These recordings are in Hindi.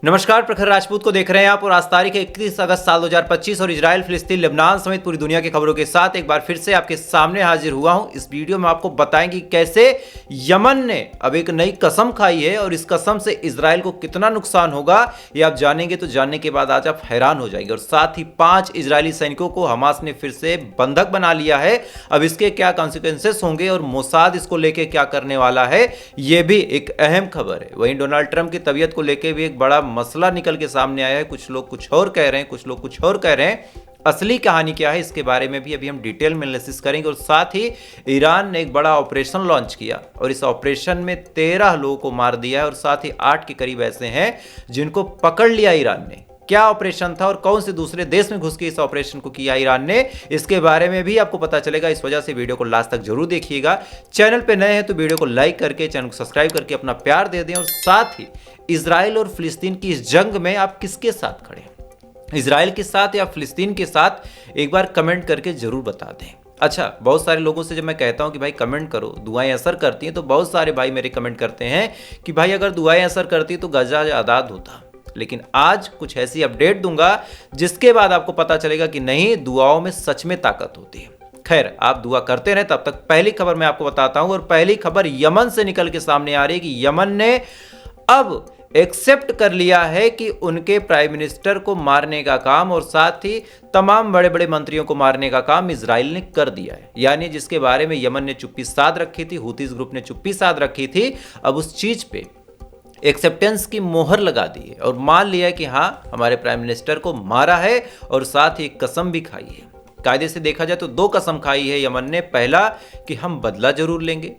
नमस्कार, प्रखर राजपूत को देख रहे हैं आप और आज तारीख 31 अगस्त साल 2025 और इजराइल, फिलिस्तीन, लेबनान समेत पूरी दुनिया की खबरों के साथ एक बार फिर से आपके सामने हाजिर हुआ हूं। इस वीडियो में आपको बताएंगे कैसे यमन ने अब एक नई कसम खाई है और इस कसम से इजराइल को कितना नुकसान होगा ये आप जानेंगे। तो जानने के बाद आज आप हैरान हो जाएंगे। और साथ ही 5 इजरायली सैनिकों को हमास ने फिर से बंधक बना लिया है। अब इसके क्या कॉन्सिक्वेंसेस होंगे और मोसाद इसको लेके क्या करने वाला है, यह भी एक अहम खबर है। वहीं डोनाल्ड ट्रंप की तबीयत को लेकर भी एक बड़ा मसला निकल के सामने आया है। कुछ लोग कुछ और कह रहे हैं, कुछ लोग कुछ और कह रहे हैं। असली कहानी क्या है इसके बारे में भी अभी हम डिटेल में एनालिसिस करेंगे। और साथ ही ईरान ने एक बड़ा ऑपरेशन लॉन्च किया और इस ऑपरेशन में 13 लोगों को मार दिया है और साथ ही 8 के करीब ऐसे हैं जिनको पकड़ लिया ईरान ने। क्या ऑपरेशन था और कौन से दूसरे देश में घुस के इस ऑपरेशन को किया ईरान ने, इसके बारे में भी आपको पता चलेगा। इस वजह से वीडियो को लास्ट तक जरूर देखिएगा। चैनल पे नए हैं तो वीडियो को लाइक करके चैनल को सब्सक्राइब करके अपना प्यार दे दें। और साथ ही इजराइल और फिलिस्तीन की इस जंग में आप किसके साथ खड़े हैं, इजराइल के साथ या फिलिस्तीन के साथ, एक बार कमेंट करके जरूर बता दें। अच्छा, बहुत सारे लोगों से जब मैं कहता हूं कि भाई कमेंट करो, दुआएं असर करती हैं, तो बहुत सारे भाई मेरे कमेंट करते हैं कि भाई अगर दुआएं असर करती तो गजा आज़ाद होता। लेकिन आज कुछ ऐसी अपडेट दूंगा जिसके बाद आपको पता चलेगा कि नहीं, दुआओं में सच में ताकत होती है। खैर, आप दुआ करते रहे। तब तक पहली खबर मैं आपको बताता हूं और पहली खबर यमन से निकल के सामने आ रही है कि यमन ने अब एक्सेप्ट कर लिया है कि उनके प्राइम मिनिस्टर को मारने का काम और साथ ही तमाम बड़े बड़े मंत्रियों को मारने का काम इजराइल ने कर दिया है। यानी जिसके बारे में यमन ने चुप्पी साध रखी थी, हूतीज ग्रुप ने चुप्पी साध रखी थी, अब उस चीज पे एक्सेप्टेंस की मोहर लगा दी है और मान लिया कि हाँ, हमारे प्राइम मिनिस्टर को मारा है और साथ ही कसम भी खाई है। कायदे से देखा जाए तो 2 कसम खाई है यमन ने। पहला कि हम बदला जरूर लेंगे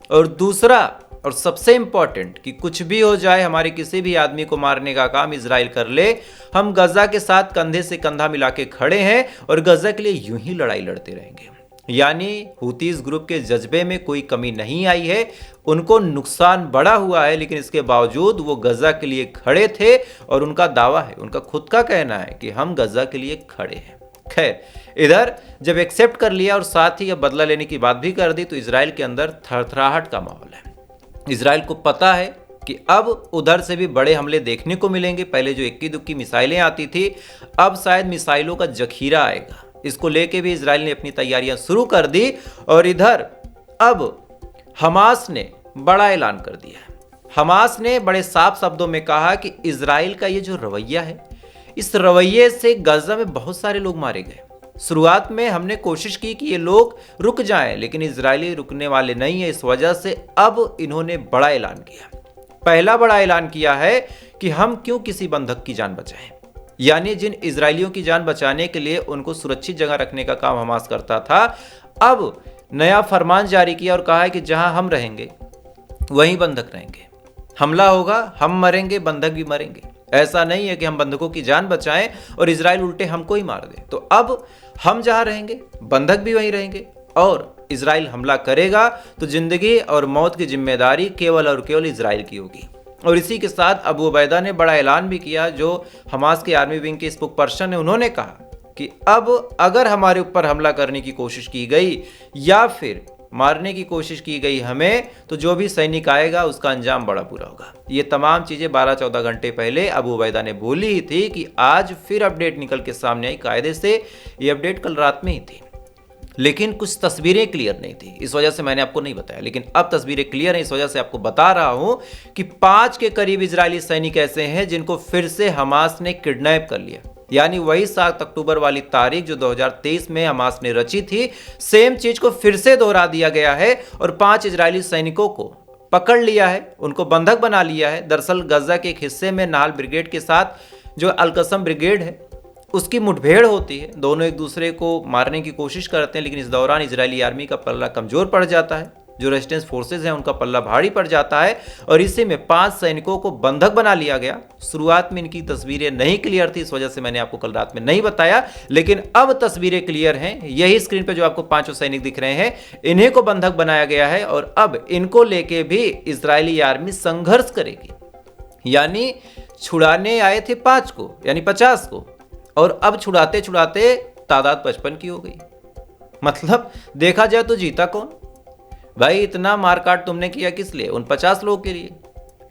और दूसरा और सबसे इंपॉर्टेंट कि कुछ भी हो जाए, हमारे किसी भी आदमी को मारने का काम इजराइल कर ले, हम गजा के साथ कंधे से कंधा मिला के खड़े हैं और गजा के लिए यूं ही लड़ाई लड़ते रहेंगे। यानी हूतीज ग्रुप के जज्बे में कोई कमी नहीं आई है, उनको नुकसान बड़ा हुआ है, लेकिन इसके बावजूद वो गजा के लिए खड़े थे और उनका दावा है, उनका खुद का कहना है कि हम गजा के लिए खड़े हैं। खैर, इधर जब एक्सेप्ट कर लिया और साथ ही अब बदला लेने की बात भी कर दी तो इजराइल के अंदर थरथराहट का माहौल है। इजराइल को पता है कि अब उधर से भी बड़े हमले देखने को मिलेंगे। पहले जो इक्की दुक्की मिसाइलें आती थी, अब शायद मिसाइलों का जखीरा आएगा। इसको लेके भी इजराइल ने अपनी तैयारियां शुरू कर दी। और इधर अब हमास ने बड़ा ऐलान कर दिया है। हमास ने बड़े साफ शब्दों में कहा कि इजराइल का ये जो रवैया है, इस रवैये से गजा में बहुत सारे लोग मारे गए। शुरुआत में हमने कोशिश की कि ये लोग रुक जाएं, लेकिन इजरायली रुकने वाले नहीं है। इस वजह से अब इन्होंने बड़ा ऐलान किया। पहला बड़ा ऐलान किया है कि हम क्यों किसी बंधक की जान बचाएं। यानी जिन इजरायलियों की जान बचाने के लिए उनको सुरक्षित जगह रखने का काम हमास करता था, अब नया फरमान जारी किया और कहा है कि जहां हम रहेंगे वहीं बंधक रहेंगे। हमला होगा, हम मरेंगे, बंधक भी मरेंगे। ऐसा नहीं है कि हम बंधकों की जान बचाएं और इजराइल उल्टे हमको ही मार दे। तो अब हम जहां रहेंगे बंधक भी वहीं रहेंगे और इजराइल हमला करेगा तो जिंदगी और मौत की जिम्मेदारी केवल और केवल इजराइल की होगी। और इसी के साथ अबू उबैदा ने बड़ा ऐलान भी किया, जो हमास के आर्मी विंग के स्पोक पर्सन है। उन्होंने कहा कि अब अगर हमारे ऊपर हमला करने की कोशिश की गई या फिर मारने की कोशिश की गई हमें, तो जो भी सैनिक आएगा उसका अंजाम बड़ा बुरा होगा। ये तमाम चीजें 12-14 घंटे पहले अबू उबैदा ने बोली ही थी कि आज फिर अपडेट निकल के सामने आई। कायदे से ये अपडेट कल रात में ही थी, लेकिन कुछ तस्वीरें क्लियर नहीं थी, इस वजह से मैंने आपको नहीं बताया। लेकिन अब तस्वीरें क्लियर हैं, इस वजह से आपको बता रहा हूं कि 5 के करीब इजरायली सैनिक ऐसे हैं जिनको फिर से हमास ने किडनैप कर लिया। यानी वही 7 अक्टूबर वाली तारीख जो 2023 में हमास ने रची थी, सेम चीज को फिर से दोहरा दिया गया है और 5 इजरायली सैनिकों को पकड़ लिया है, उनको बंधक बना लिया है। दरअसल गजा के एक हिस्से में नाल ब्रिगेड के साथ जो अलकसम ब्रिगेड है उसकी मुठभेड़ होती है। दोनों एक दूसरे को मारने की कोशिश करते हैं, लेकिन इस दौरान इजरायली आर्मी का पल्ला कमजोर पड़ जाता है, जो रेजिस्टेंस फोर्सेज हैं उनका पल्ला भारी पड़ जाता है और इसी में 5 सैनिकों को बंधक बना लिया गया। शुरुआत में इनकी तस्वीरें नहीं क्लियर थी, इस वजह से मैंने आपको कल रात में नहीं बताया, लेकिन अब तस्वीरें क्लियर हैं। यही स्क्रीन पर जो आपको 5 सैनिक दिख रहे हैं, इन्हीं को बंधक बनाया गया है और अब इनको लेके भी इजरायली आर्मी संघर्ष करेगी। यानी छुड़ाने आए थे 5 को, यानी 50 को, और अब छुड़ाते छुड़ाते तादाद 55 की हो गई। मतलब देखा जाए तो जीता कौन भाई? इतना मारकाट तुमने किया किस लिए? उन 50 लोगों के लिए।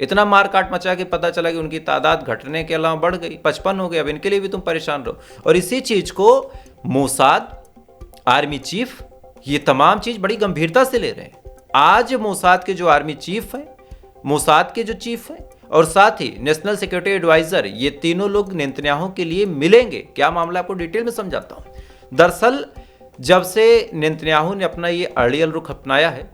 इतना मार काट मचा के पता चला कि उनकी तादाद घटने के अलावा बढ़ गई, 55 हो गई। अब इनके लिए भी तुम परेशान रहो। और इसी चीज को मोसाद, आर्मी चीफ, ये तमाम चीज बड़ी गंभीरता से ले रहे हैं। आज मोसाद के जो आर्मी चीफ है, मोसाद के जो चीफ है और साथ ही नेशनल सिक्योरिटी एडवाइजर, ये तीनों लोग नेतन्याहू के लिए मिलेंगे। क्या मामला, आपको डिटेल में समझाता हूं। दरअसल जब से नेतन्याहू ने अपना ये अड़ियल रुख अपनाया है,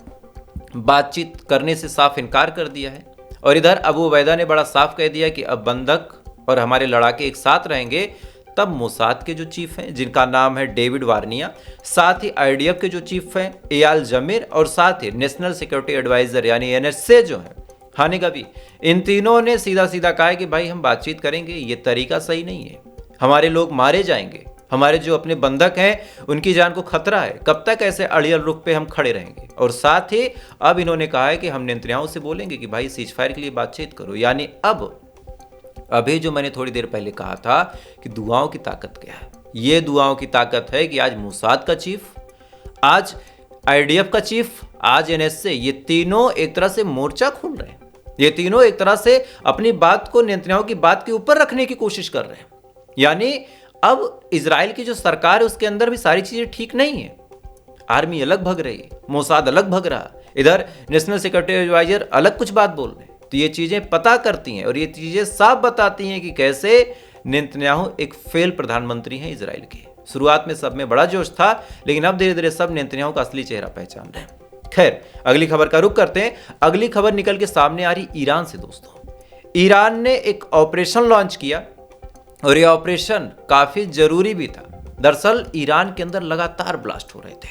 बातचीत करने से साफ इनकार कर दिया है, और इधर अबू उबैदा ने बड़ा साफ कह दिया कि अब बंधक और हमारे लड़ाके एक साथ रहेंगे, तब मोसाद के जो चीफ हैं जिनका नाम है डेविड वार्निया, साथ ही आईडीएफ के जो चीफ हैं एयाल जमीर, और साथ ही नेशनल सिक्योरिटी एडवाइजर यानी एनएसए जो है हानी गबी, इन तीनों ने सीधा सीधा कहा है कि भाई हम बातचीत करेंगे, ये तरीका सही नहीं है, हमारे लोग मारे जाएंगे, हमारे जो अपने बंधक हैं उनकी जान को खतरा है, कब तक ऐसे अड़ियल रुख पे हम खड़े रहेंगे। और साथ ही अब इन्होंने कहा है कि हम नेतन्याहू से बोलेंगे कि भाई सीज फायर के लिए बातचीत करो। यानी अब अभी जो मैंने थोड़ी देर पहले कहा था कि दुआओं की ताकत क्या है, ये दुआओं की ताकत है कि आज मोसाद का चीफ, आज आईडीएफ का चीफ, आज एनएसए, ये तीनों एक तरह से मोर्चा खोल रहे हैं। ये तीनों एक तरह से अपनी बात को नेतन्याहू की बात के ऊपर रखने की कोशिश कर रहे हैं। यानी अब इजराइल की जो सरकार है उसके अंदर भी सारी चीजें ठीक नहीं है। आर्मी अलग भग रही है, मोसाद अलग भग रहा, इधर नेशनल सिक्योरिटी एडवाइजर अलग कुछ बात बोल रहे हैं। तो ये चीजें पता करती हैं और ये चीजें साफ बताती हैं कि कैसे नेतन्याहू एक फेल प्रधानमंत्री हैं इजराइल के। शुरुआत में सब में बड़ा जोश था, लेकिन अब धीरे धीरे सब नेतन्याहू का असली चेहरा पहचान रहे हैं। खैर, अगली खबर का रुख करते हैं। अगली खबर निकल के सामने आ रही ईरान से। दोस्तों, ईरान ने एक ऑपरेशन लॉन्च किया और ये ऑपरेशन काफी जरूरी भी था। दरअसल ईरान के अंदर लगातार ब्लास्ट हो रहे थे,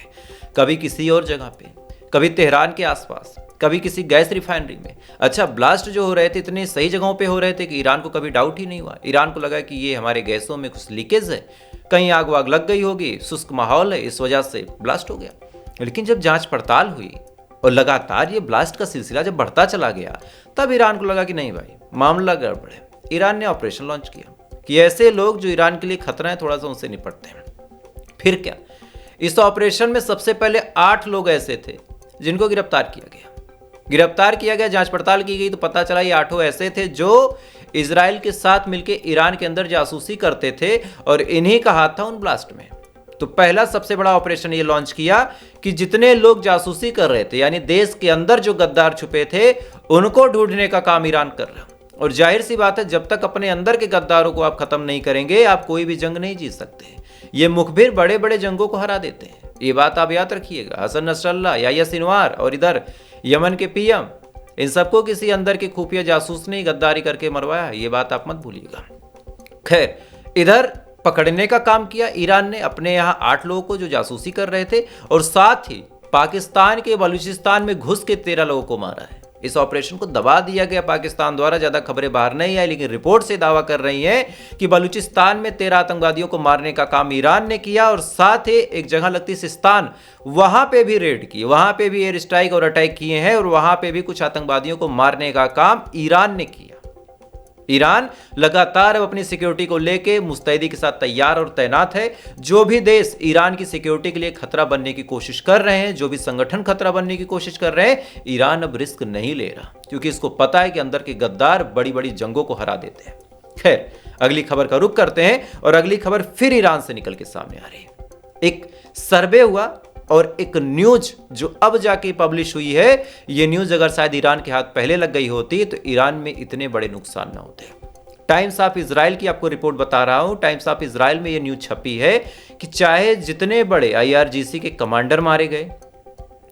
कभी किसी और जगह पे, कभी तेहरान के आसपास, कभी किसी गैस रिफाइनरी में। अच्छा, ब्लास्ट जो हो रहे थे इतने सही जगहों पे हो रहे थे कि ईरान को कभी डाउट ही नहीं हुआ। ईरान को लगा कि ये हमारे गैसों में कुछ लीकेज है, कहीं आग वाग लग गई होगी, शुष्क माहौल है, इस वजह से ब्लास्ट हो गया। लेकिन जब जांच पड़ताल हुई और लगातार ये ब्लास्ट का सिलसिला जब बढ़ता चला गया, तब ईरान को लगा कि नहीं भाई, मामला गड़बड़ है। ईरान ने ऑपरेशन लॉन्च किया कि ऐसे लोग जो ईरान के लिए खतरा है, थोड़ा सा उनसे निपटते हैं। फिर क्या, इस ऑपरेशन में सबसे पहले 8 लोग ऐसे थे जिनको गिरफ्तार किया गया। जांच पड़ताल की गई तो पता चला ये 8 ऐसे थे जो इजराइल के साथ मिलकर ईरान के अंदर जासूसी करते थे और इन्हीं का हाथ था उन ब्लास्ट में। तो पहला सबसे बड़ा ऑपरेशन ये लॉन्च किया कि जितने लोग जासूसी कर रहे थे, यानी देश के अंदर जो गद्दार छुपे थे, उनको ढूंढने का काम ईरान कर रहा। और जाहिर सी बात है, जब तक अपने अंदर के गद्दारों को आप खत्म नहीं करेंगे, आप कोई भी जंग नहीं जीत सकते। ये मुखबिर बड़े बड़े जंगों को हरा देते हैं, ये बात आप याद रखिएगा। हसन नसरल्ला, याह्या सिनवार और इधर यमन के पीएम, इन सबको किसी अंदर के खुफिया जासूस ने गद्दारी करके मरवाया, ये बात आप मत भूलिएगा। खैर, इधर पकड़ने का काम किया ईरान ने अपने यहाँ 8 लोगों को जो जासूसी कर रहे थे, और साथ ही पाकिस्तान के बलूचिस्तान में घुस के 13 लोगों को मारा है। इस ऑपरेशन को दबा दिया गया पाकिस्तान द्वारा। ज्यादा खबरें बाहर नहीं आई, लेकिन रिपोर्ट से दावा कर रही हैं कि बलूचिस्तान में 13 आतंकवादियों को मारने का काम ईरान ने किया, और साथ ही एक जगह लगती सिस्तान, वहां पे भी रेड की, वहां पे भी एयर स्ट्राइक और अटैक किए हैं, और वहां पे भी कुछ आतंकवादियों को मारने का काम ईरान ने किया। ईरान लगातार अब अपनी सिक्योरिटी को लेके मुस्तैदी के साथ तैयार और तैनात है। जो भी देश ईरान की सिक्योरिटी के लिए खतरा बनने की कोशिश कर रहे हैं, जो भी संगठन खतरा बनने की कोशिश कर रहे हैं, ईरान अब रिस्क नहीं ले रहा, क्योंकि इसको पता है कि अंदर के गद्दार बड़ी बड़ी जंगों को हरा देते हैं। खैर, अगली खबर का रुख करते हैं, और अगली खबर फिर ईरान से निकल के सामने आ रही है। एक सर्वे हुआ और एक न्यूज जो अब जाके पब्लिश हुई है, ये न्यूज अगर शायद ईरान के हाथ पहले लग गई होती तो ईरान में इतने बड़े नुकसान ना होते। टाइम्स ऑफ इजराइल की आपको रिपोर्ट बता रहा हूं। टाइम्स ऑफ इजराइल में ये न्यूज छपी है कि चाहे जितने बड़े IRGC के कमांडर मारे गए,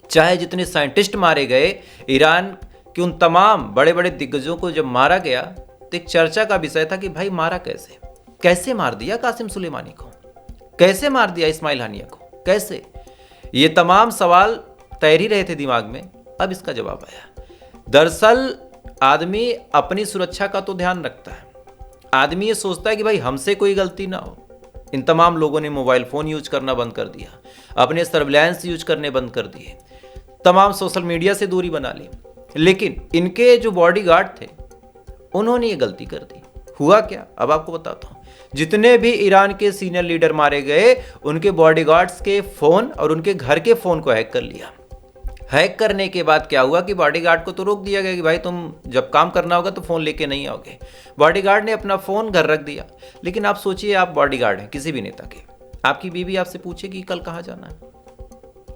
चाहे जितने साइंटिस्ट मारे गए, ईरान के उन तमाम बड़े बड़े दिग्गजों को जब मारा गया तो एक चर्चा का विषय था कि भाई मारा कैसे, कैसे मार दिया कासिम सुलेमानी को, कैसे मार दिया इस्माइल हानिया को, कैसे। ये तमाम सवाल तैर ही रहे थे दिमाग में। अब इसका जवाब आया। दरअसल आदमी अपनी सुरक्षा का तो ध्यान रखता है, आदमी ये सोचता है कि भाई हमसे कोई गलती ना हो। इन तमाम लोगों ने मोबाइल फोन यूज करना बंद कर दिया, अपने सर्विलांस यूज करने बंद कर दिए, तमाम सोशल मीडिया से दूरी बना ली, लेकिन इनके जो बॉडीगार्ड थे उन्होंने ये गलती कर दी। हुआ क्या, अब आपको बताता हूं। जितने भी ईरान के सीनियर लीडर मारे गए, उनके बॉडीगार्ड्स के फोन और उनके घर के फोन को हैक कर लिया। हैक करने के बाद क्या हुआ कि बॉडीगार्ड को तो रोक दिया गया कि भाई तुम जब काम करना होगा तो फ़ोन लेके नहीं आओगे। बॉडीगार्ड ने अपना फ़ोन घर रख दिया। लेकिन आप सोचिए, आप बॉडीगार्ड हैं किसी भी नेता के, आपकी बीवी आपसे पूछेगी कल कहाँ जाना है,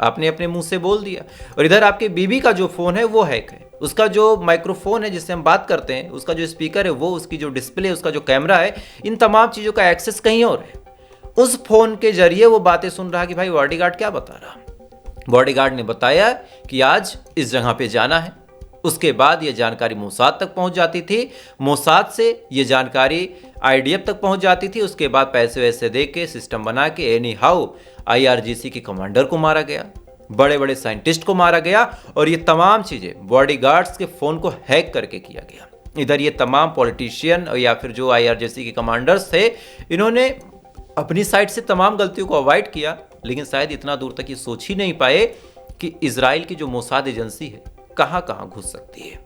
आपने अपने मुंह से बोल दिया, और इधर आपकी बीवी का जो फ़ोन है वो हैक है, उसका जो माइक्रोफोन है जिससे हम बात करते हैं, उसका जो स्पीकर है वो, उसकी जो डिस्प्ले, उसका जो कैमरा है, इन तमाम चीज़ों का एक्सेस कहीं और है। उस फोन के जरिए वो बातें सुन रहा कि भाई बॉडीगार्ड क्या बता रहा। बॉडीगार्ड ने बताया कि आज इस जगह पे जाना है। उसके बाद ये जानकारी मोसाद तक पहुंच जाती थी, मोसाद से ये जानकारी आईडीएफ तक पहुंच जाती थी। उसके बाद पैसे वैसे दे के सिस्टम बना के एनी हाउ IRGC के कमांडर को मारा गया, बड़े बड़े साइंटिस्ट को मारा गया, और ये तमाम चीज़ें बॉडीगार्ड्स के फ़ोन को हैक करके किया गया। इधर ये तमाम पॉलिटिशियन या फिर जो IRGC के कमांडर्स थे, इन्होंने अपनी साइड से तमाम गलतियों को अवॉइड किया, लेकिन शायद इतना दूर तक ये सोच ही नहीं पाए कि इजराइल की जो मोसाद एजेंसी है कहाँ कहाँ घुस सकती है।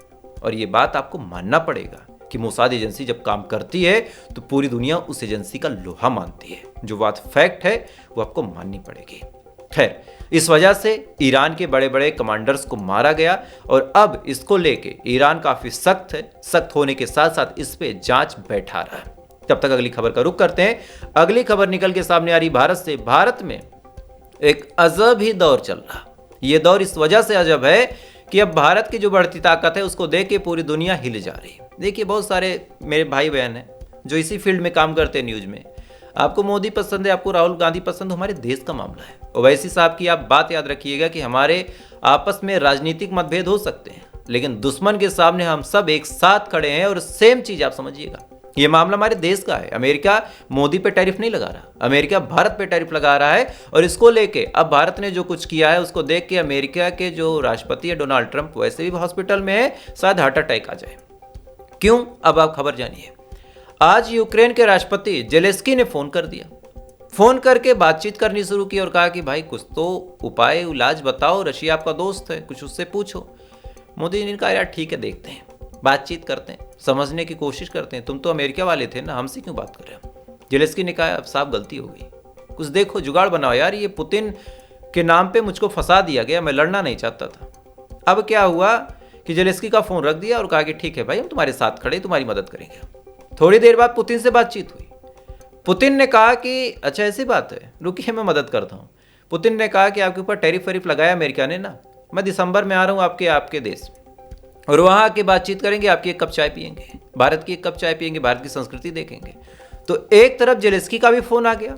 और ये बात आपको मानना पड़ेगा कि मोसाद एजेंसी जब काम करती है तो पूरी दुनिया उस एजेंसी का लोहा मानती है। जो बात फैक्ट है वो आपको माननी पड़ेगी। खैर, इस वजह से ईरान के बड़े बड़े कमांडर्स को मारा गया, और अब इसको लेके ईरान काफ़ी सख्त है। सख्त होने के साथ साथ इस पे जांच बैठा रहा है। तब तक अगली खबर का रुख करते हैं। अगली खबर निकल के सामने आ रही भारत से। भारत में एक अजब ही दौर चल रहा। ये दौर इस वजह से अजब है कि अब भारत की जो बढ़ती ताकत है उसको देख के पूरी दुनिया हिल जा रही है। देखिए, बहुत सारे मेरे भाई बहन हैं जो इसी फील्ड में काम करते हैं न्यूज़ में। आपको मोदी पसंद है, आपको राहुल गांधी पसंद, हमारे देश का मामला है। ओवैसी साहब की आप बात याद रखिएगा कि हमारे आपस में राजनीतिक मतभेद हो सकते हैं, लेकिन दुश्मन के सामने हम सब एक साथ खड़े हैं। और सेम चीज़ आप समझिएगा, ये मामला हमारे देश का है। अमेरिका मोदी पे टैरिफ नहीं लगा रहा, अमेरिका भारत पे टैरिफ लगा रहा है। और इसको लेके अब भारत ने जो कुछ किया है उसको देख के अमेरिका के जो राष्ट्रपति है डोनाल्ड ट्रंप वैसे भी हॉस्पिटल में है, शायद हार्ट अटैक आ जाए। क्यों, अब आप खबर जानिए। आज यूक्रेन के राष्ट्रपति जेलेस्की ने फोन कर दिया, फोन करके बातचीत करनी शुरू की और कहा कि भाई कुछ तो उपाय इलाज बताओ, रशिया आपका दोस्त है, कुछ उससे पूछो। मोदी ने कहा यार ठीक है, देखते हैं, बातचीत करते हैं, समझने की कोशिश करते हैं, तुम तो अमेरिका वाले थे ना, हमसे क्यों बात कर रहे हो। जेलेस्की ने कहा अब साहब गलती हो गई, कुछ देखो, जुगाड़ बनाओ यार, ये पुतिन के नाम पे मुझको फंसा दिया गया, मैं लड़ना नहीं चाहता था। अब क्या हुआ कि जेलेस्की का फोन रख दिया और कहा कि ठीक है भाई, हम तुम्हारे साथ खड़े, तुम्हारी मदद करेंगे। थोड़ी देर बाद पुतिन से बातचीत हुई। पुतिन ने कहा कि अच्छा ऐसी बात है, रुकिए मैं मदद करता हूँ। पुतिन ने कहा कि आपके ऊपर टैरिफ वैरिफ लगाया अमेरिका ने ना, मैं दिसंबर में आ रहा हूँ आपके देश, और वहाँ आके बातचीत करेंगे, आपकी एक कप चाय पियेंगे, भारत की एक कप चाय पियेंगे, भारत की संस्कृति देखेंगे। तो एक तरफ जेलेस्की का भी फोन आ गया,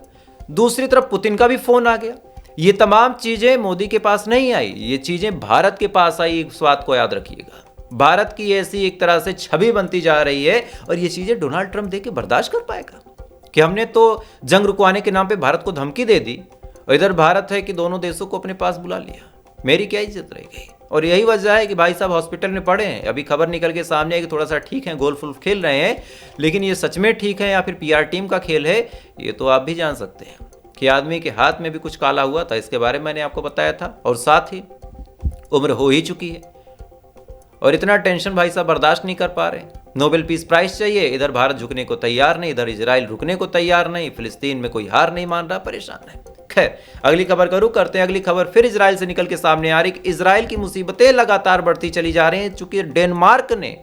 दूसरी तरफ पुतिन का भी फोन आ गया। ये तमाम चीजें मोदी के पास नहीं आई, ये चीजें भारत के पास आई। इस बात को याद रखिएगा, भारत की ऐसी एक तरह से छवि बनती जा रही है, और ये चीजें डोनाल्ड ट्रंप देख के बर्दाश्त कर पाएगा कि हमने तो जंग रुकवाने के नाम पे भारत को धमकी दे दी, और इधर भारत है कि दोनों देशों को अपने पास बुला लिया, मेरी क्या इज्जत रह गई। और यही वजह है कि भाई साहब हॉस्पिटल में पड़े हैं। अभी खबर निकल के सामने है कि थोड़ा सा ठीक है, गोल्फ वोल्फ खेल रहे हैं, लेकिन ये सच में ठीक है या फिर PR टीम का खेल है, ये तो आप भी जान सकते हैं कि आदमी के हाथ में भी कुछ काला हुआ था, इसके बारे में मैंने आपको बताया था। और साथ ही उम्र हो ही चुकी है, और इतना टेंशन भाई साहब बर्दाश्त नहीं कर पा रहे। नोबेल पीस प्राइज चाहिए, इधर भारत झुकने को तैयार नहीं, इधर इजराइल रुकने को तैयार नहीं, फिलिस्तीन में कोई हार नहीं मान रहा, परेशान है। खैर, अगली खबर का रुख करते हैं। अगली खबर फिर इजराइल से निकल के सामने आ रही। इजराइल की मुसीबतें लगातार बढ़ती चली जा रही हैं, चूंकि डेनमार्क ने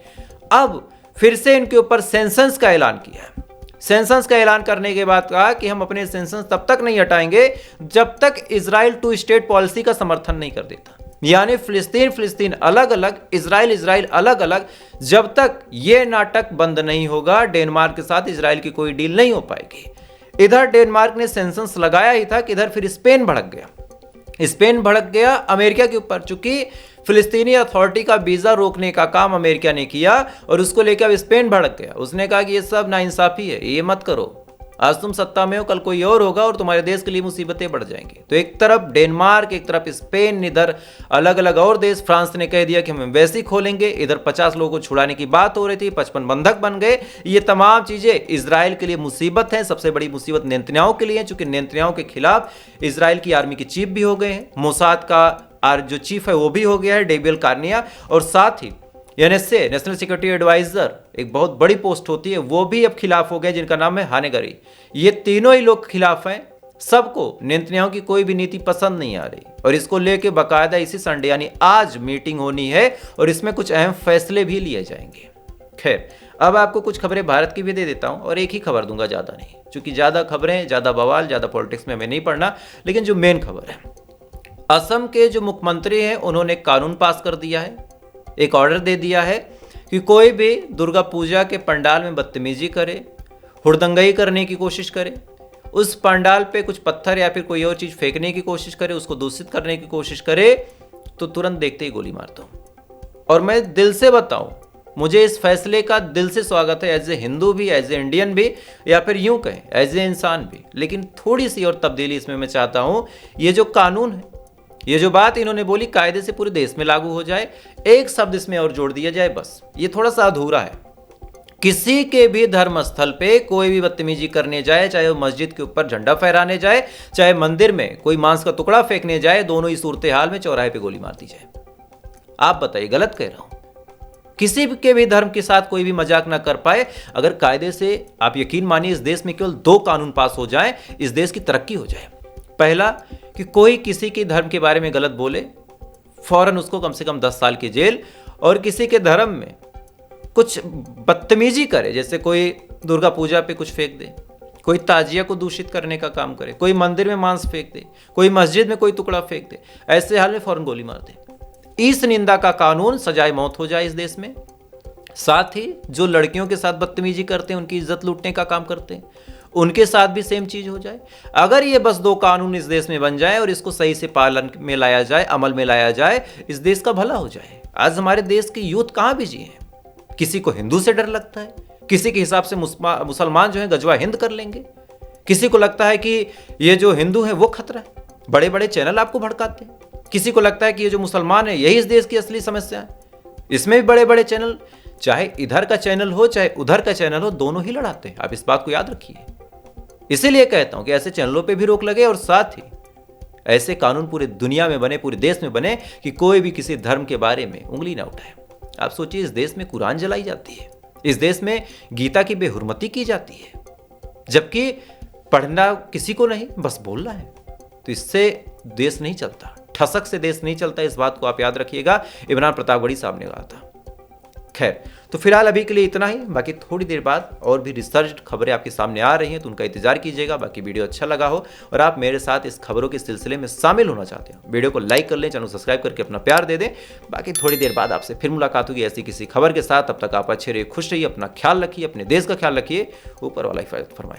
अब फिर से इनके ऊपर सेंसस का ऐलान किया है। सेंसस का ऐलान करने के बाद कहा कि हम अपने सेंसस तब तक नहीं हटाएंगे जब तक इजराइल 2 स्टेट पॉलिसी का समर्थन नहीं कर देता, यानी फिलिस्तीन अलग अलग, इजराइल अलग अलग। जब तक ये नाटक बंद नहीं होगा, डेनमार्क के साथ इजराइल की कोई डील नहीं हो पाएगी। इधर डेनमार्क ने सेंसस लगाया ही था कि इधर फिर स्पेन भड़क गया अमेरिका के ऊपर, चूंकि फिलिस्तीनी अथॉरिटी का वीजा रोकने का काम अमेरिका ने किया, और उसको लेकर अब स्पेन भड़क गया। उसने कहा कि ये सब नाइंसाफी है, ये मत करो, आज तुम सत्ता में हो, कल कोई और होगा और तुम्हारे देश के लिए मुसीबतें बढ़ जाएंगी। तो एक तरफ डेनमार्क, एक तरफ स्पेन, इधर अलग अलग और देश। फ्रांस ने कह दिया कि हम एम्बेसी खोलेंगे, इधर 50 लोगों को छुड़ाने की बात हो रही थी, 55 बंधक बन गए। ये तमाम चीजें इजराइल के लिए मुसीबत है। सबसे बड़ी मुसीबत नेतन्याहू के लिए है, चूंकि नेतन्याहू के खिलाफ इजराइल की आर्मी के चीफ भी हो गए हैं, मोसाद का जो चीफ है वो भी हो गया है, डेबियल कार्निया, और साथ ही NSA नेशनल सिक्योरिटी एडवाइजर एक बहुत बड़ी पोस्ट होती है, वो भी अब खिलाफ हो गए, जिनका नाम है हानेगरी। ये तीनों ही लोग खिलाफ हैं। सबको नेतन्याहू की कोई भी नीति पसंद नहीं आ रही और इसको लेके बाकायदा इसी संडे यानी आज मीटिंग होनी है और इसमें कुछ अहम फैसले भी लिए जाएंगे। खैर, अब आपको कुछ खबरें भारत की भी दे देता हूं और एक ही खबर दूंगा, ज़्यादा नहीं, क्योंकि ज़्यादा खबरें, ज़्यादा बवाल, ज़्यादा पॉलिटिक्स में हमें नहीं पढ़ना। लेकिन जो मेन खबर है, असम के जो मुख्यमंत्री हैं उन्होंने कानून पास कर दिया है, एक ऑर्डर दे दिया है कि कोई भी दुर्गा पूजा के पंडाल में बदतमीजी करे, हुड़दंगई करने की कोशिश करे, उस पंडाल पे कुछ पत्थर या फिर कोई और चीज़ फेंकने की कोशिश करे, उसको दूषित करने की कोशिश करे, तो तुरंत देखते ही गोली मार दो। और मैं दिल से बताऊं, मुझे इस फैसले का दिल से स्वागत है, एज ए हिंदू भी, एज ए इंडियन भी, या फिर यूं कहें एज ए इंसान भी। लेकिन थोड़ी सी और तब्दीली इसमें मैं चाहता हूं। ये जो कानून है, ये जो बात इन्होंने बोली, कायदे से पूरे देश में लागू हो जाए, एक शब्द इसमें और जोड़ दिया जाए, बस। ये थोड़ा सा अधूरा है। किसी के भी धर्म स्थल पे कोई भी बदतमीजी करने जाए, चाहे वो मस्जिद के ऊपर झंडा फहराने जाए, चाहे मंदिर में कोई मांस का टुकड़ा फेंकने जाए, दोनों ही सूरत हाल में चौराहे पे गोली मार दी जाए। आप बताइए, गलत कह रहा हूं? किसी के भी धर्म के साथ कोई भी मजाक ना कर पाए। अगर कायदे से, आप यकीन मानिए, इस देश में केवल 2 कानून पास हो जाएं, इस देश की तरक्की हो जाए। पहला कि कोई किसी के धर्म के बारे में गलत बोले, फौरन उसको कम से कम 10 साल की जेल, और किसी के धर्म में कुछ बदतमीजी करे, जैसे कोई दुर्गा पूजा पे कुछ फेंक दे, कोई ताजिया को दूषित करने का काम करे, कोई मंदिर में मांस फेंक दे, कोई मस्जिद में कोई टुकड़ा फेंक दे, ऐसे हाल में फौरन गोली मार दे। इस निंदा का कानून, सजाए मौत हो जाए इस देश में। साथ ही जो लड़कियों के साथ बदतमीजी करते हैं, उनकी इज्जत लूटने का काम करते हैं, उनके साथ भी सेम चीज हो जाए। अगर ये बस 2 कानून इस देश में बन जाए और इसको सही से पालन में लाया जाए, अमल में लाया जाए, इस देश का भला हो जाए। आज हमारे देश की यूथ कहां बिजी है? किसी को हिंदू से डर लगता है, किसी के हिसाब से मुसलमान जो है गजवा हिंद कर लेंगे, किसी को लगता है कि ये जो हिंदू है वो खतरा है, बड़े बड़े चैनल आपको भड़काते हैं। किसी को लगता है कि ये जो मुसलमान है यही इस देश की असली समस्या है, इसमें भी बड़े बड़े चैनल, चाहे इधर का चैनल हो चाहे उधर का चैनल हो, दोनों ही लड़ाते हैं। आप इस बात को याद रखिए। इसीलिए कहता हूं कि ऐसे चैनलों पे भी रोक लगे और साथ ही ऐसे कानून पूरे दुनिया में बने, पूरे देश में बने कि कोई भी किसी धर्म के बारे में उंगली ना उठाए। आप सोचिए, इस देश में कुरान जलाई जाती है, इस देश में गीता की बेहुरमती की जाती है, जबकि पढ़ना किसी को नहीं, बस बोलना है। तो इससे देश नहीं चलता, ठसक से देश नहीं चलता। इस बात को आप याद रखिएगा। इमरान प्रतापगढ़ी साहब ने कहा था। खैर, तो फिलहाल अभी के लिए इतना ही। बाकी थोड़ी देर बाद और भी रिसर्च खबरें आपके सामने आ रही हैं, तो उनका इंतजार कीजिएगा। बाकी वीडियो अच्छा लगा हो और आप मेरे साथ इस खबरों के सिलसिले में शामिल होना चाहते हो, वीडियो को लाइक कर लें, चैनल सब्सक्राइब करके अपना प्यार दे दें। बाकी थोड़ी देर बाद आपसे फिर मुलाकात होगी ऐसी किसी खबर के साथ। तब तक आप अच्छे रहिए, खुश रहिए, अपना ख्याल रखिए, अपने देश का ख्याल रखिए। ऊपर वाला हिफाजत फरमाए।